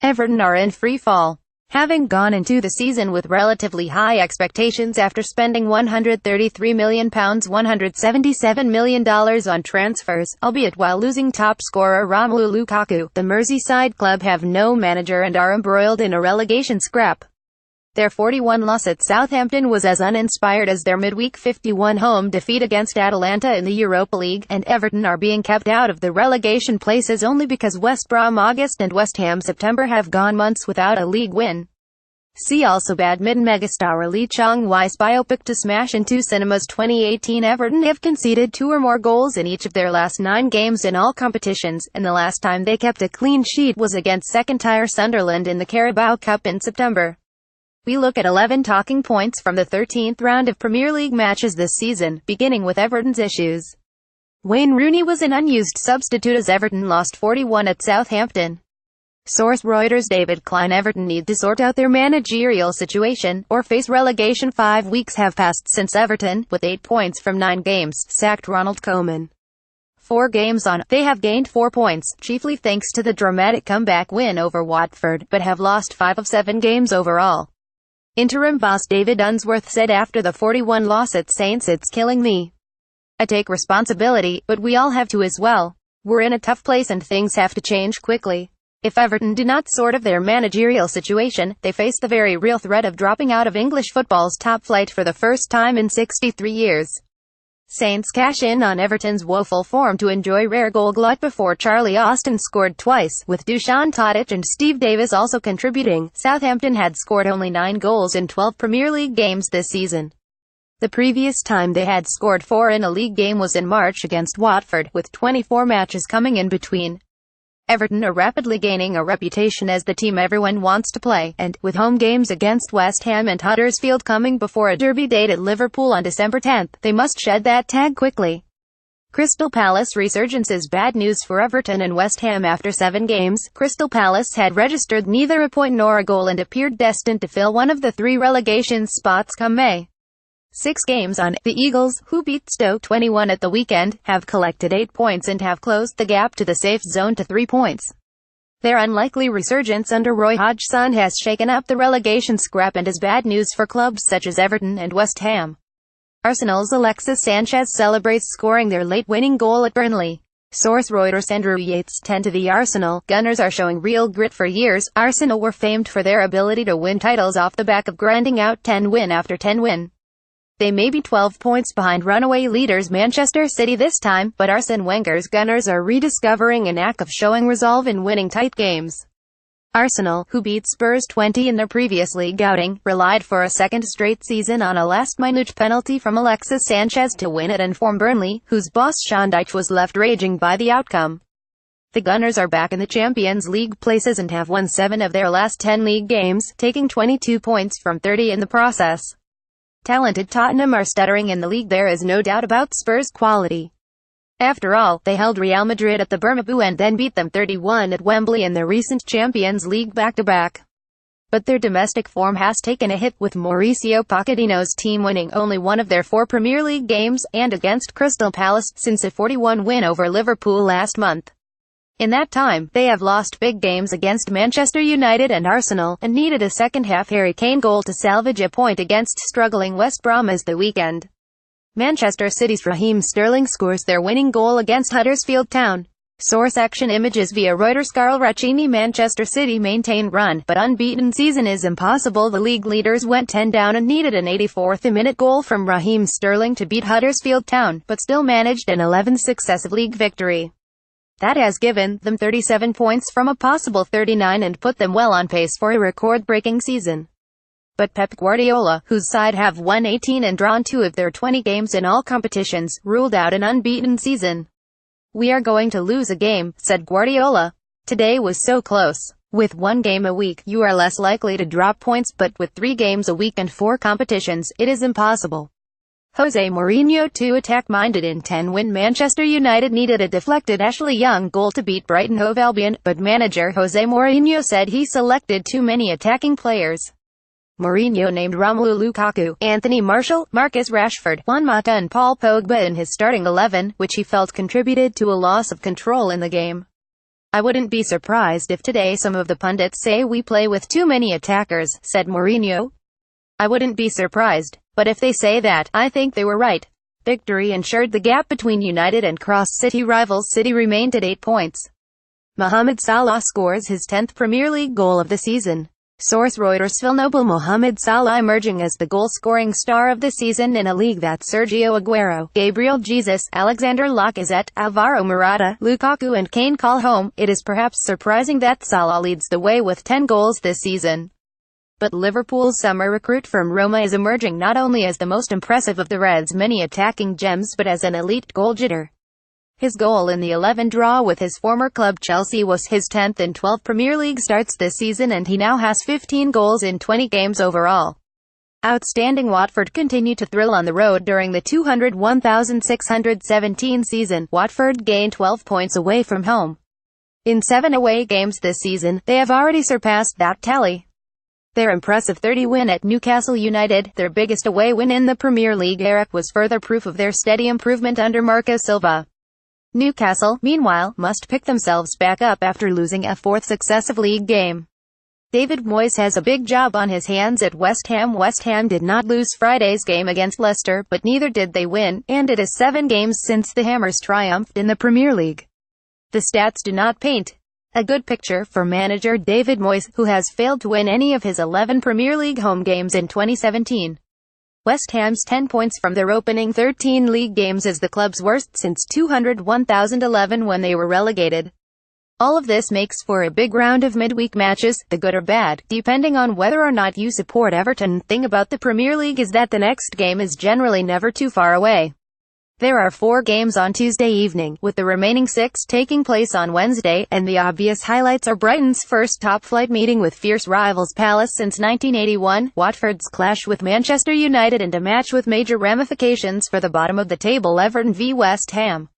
Everton are in free fall. Having gone into the season with relatively high expectations after spending £133 million $177 million on transfers, albeit while losing top scorer Romelu Lukaku, the Merseyside club have no manager and are embroiled in a relegation scrap. Their 4-1 loss at Southampton was as uninspired as their midweek 51 home defeat against Atalanta in the Europa League, and Everton are being kept out of the relegation places only because West Brom August and West Ham September have gone months without a league win. See also badminton megastar Lee Chong-Wei's biopic To Smash into Cinemas 2018. Everton have conceded 2 or more goals in each of their last 9 games in all competitions, and the last time they kept a clean sheet was against second-tier Sunderland in the Carabao Cup in September. We look at 11 talking points from the 13th round of Premier League matches this season, beginning with Everton's issues. Wayne Rooney was an unused substitute as Everton lost 4-1 at Southampton. Source Reuters. David Klein. Everton need to sort out their managerial situation, or face relegation. 5 weeks have passed since Everton, with 8 points from 9 games, sacked Ronald Koeman. 4 games on, they have gained 4 points, chiefly thanks to the dramatic comeback win over Watford, but have lost 5 of 7 games overall. Interim boss David Unsworth said after the 4-1 loss at Saints, "It's killing me. I take responsibility, but we all have to as well. We're in a tough place and things have to change quickly. If Everton do not sort of their managerial situation, they face the very real threat of dropping out of English football's top flight for the first time in 63 years. Saints cash in on Everton's woeful form to enjoy rare goal glut before Charlie Austin scored twice, with Dusan Tadic and Steve Davis also contributing. Southampton had scored only 9 goals in 12 Premier League games this season. The previous time they had scored 4 in a league game was in March against Watford, with 24 matches coming in between. Everton are rapidly gaining a reputation as the team everyone wants to play, and, with home games against West Ham and Huddersfield coming before a derby date at Liverpool on December 10, they must shed that tag quickly. Crystal Palace resurgence is bad news for Everton and West Ham. After 7 games, Crystal Palace had registered neither a point nor a goal and appeared destined to fill one of the 3 relegation spots come May. 6 games on, the Eagles, who beat Stoke 21 at the weekend, have collected 8 points and have closed the gap to the safe zone to 3 points. Their unlikely resurgence under Roy Hodgson has shaken up the relegation scrap and is bad news for clubs such as Everton and West Ham. Arsenal's Alexis Sanchez celebrates scoring their late winning goal at Burnley. Source Reuters. Andrew Yates. 10 to the Arsenal Gunners are showing real grit. For years, Arsenal were famed for their ability to win titles off the back of grinding out 10 win after 10 win. They may be 12 points behind runaway leaders Manchester City this time, but Arsene Wenger's Gunners are rediscovering a knack of showing resolve in winning tight games. Arsenal, who beat Spurs 20 in their previous league outing, relied for a second straight season on a last-minute penalty from Alexis Sanchez to win it and form Burnley, whose boss Sean Dyche was left raging by the outcome. The Gunners are back in the Champions League places and have won 7 of their last 10 league games, taking 22 points from 30 in the process. Talented Tottenham are stuttering in the league. There is no doubt about Spurs' quality. After all, they held Real Madrid at the Bernabeu and then beat them 31 at Wembley in their recent Champions League back-to-back. But their domestic form has taken a hit, with Mauricio Pochettino's team winning only 1 of their 4 Premier League games, and against Crystal Palace, since a 41 win over Liverpool last month. In that time, they have lost big games against Manchester United and Arsenal, and needed a second-half Harry Kane goal to salvage a point against struggling West Brom as the weekend. Manchester City's Raheem Sterling scores their winning goal against Huddersfield Town. Source Action Images via Reuters. Carl Raccini. Manchester City maintain run, but unbeaten season is impossible. The league leaders went 10 down and needed an 84th-minute goal from Raheem Sterling to beat Huddersfield Town, but still managed an 11th successive league victory. That has given them 37 points from a possible 39 and put them well on pace for a record-breaking season. But Pep Guardiola, whose side have won 18 and drawn 2 of their 20 games in all competitions, ruled out an unbeaten season. "We are going to lose a game," said Guardiola. "Today was so close. With 1 game a week, you are less likely to drop points, but with 3 games a week and 4 competitions, it is impossible." Jose Mourinho. Too attack-minded in 10-win Manchester United needed a deflected Ashley Young goal to beat Brighton Hove Albion, but manager Jose Mourinho said he selected too many attacking players. Mourinho named Romelu Lukaku, Anthony Martial, Marcus Rashford, Juan Mata and Paul Pogba in his starting 11, which he felt contributed to a loss of control in the game. "I wouldn't be surprised if today some of the pundits say we play with too many attackers," said Mourinho. "I wouldn't be surprised, but if they say that, I think they were right." Victory ensured the gap between United and cross-city rivals City remained at 8 points. Mohamed Salah scores his 10th Premier League goal of the season. Source Reuters. Villanobile. Mohamed Salah emerging as the goal-scoring star of the season in a league that Sergio Aguero, Gabriel Jesus, Alexander Lacazette, Alvaro Morata, Lukaku and Kane call home. It is perhaps surprising that Salah leads the way with 10 goals this season. But Liverpool's summer recruit from Roma is emerging not only as the most impressive of the Reds' many attacking gems but as an elite goal-getter. His goal in the 11 draw with his former club Chelsea was his 10th in 12 Premier League starts this season, and he now has 15 goals in 20 games overall. Outstanding. Watford continue to thrill on the road during the 201,617 season. Watford gained 12 points away from home. In 7 away games this season, they have already surpassed that tally. Their impressive 30 win at Newcastle United, their biggest away win in the Premier League era, was further proof of their steady improvement under Marco Silva. Newcastle, meanwhile, must pick themselves back up after losing a 4th successive league game. David Moyes has a big job on his hands at West Ham. West Ham did not lose Friday's game against Leicester, but neither did they win, and it is 7 games since the Hammers triumphed in the Premier League. The stats do not paint a good picture for manager David Moyes, who has failed to win any of his 11 Premier League home games in 2017. West Ham's 10 points from their opening 13 league games is the club's worst since 2011 when they were relegated. All of this makes for a big round of midweek matches, the good or bad, depending on whether or not you support Everton. Thing about the Premier League is that the next game is generally never too far away. There are 4 games on Tuesday evening, with the remaining 6 taking place on Wednesday, and the obvious highlights are Brighton's first top-flight meeting with fierce rivals Palace since 1981, Watford's clash with Manchester United, and a match with major ramifications for the bottom of the table, Everton v West Ham.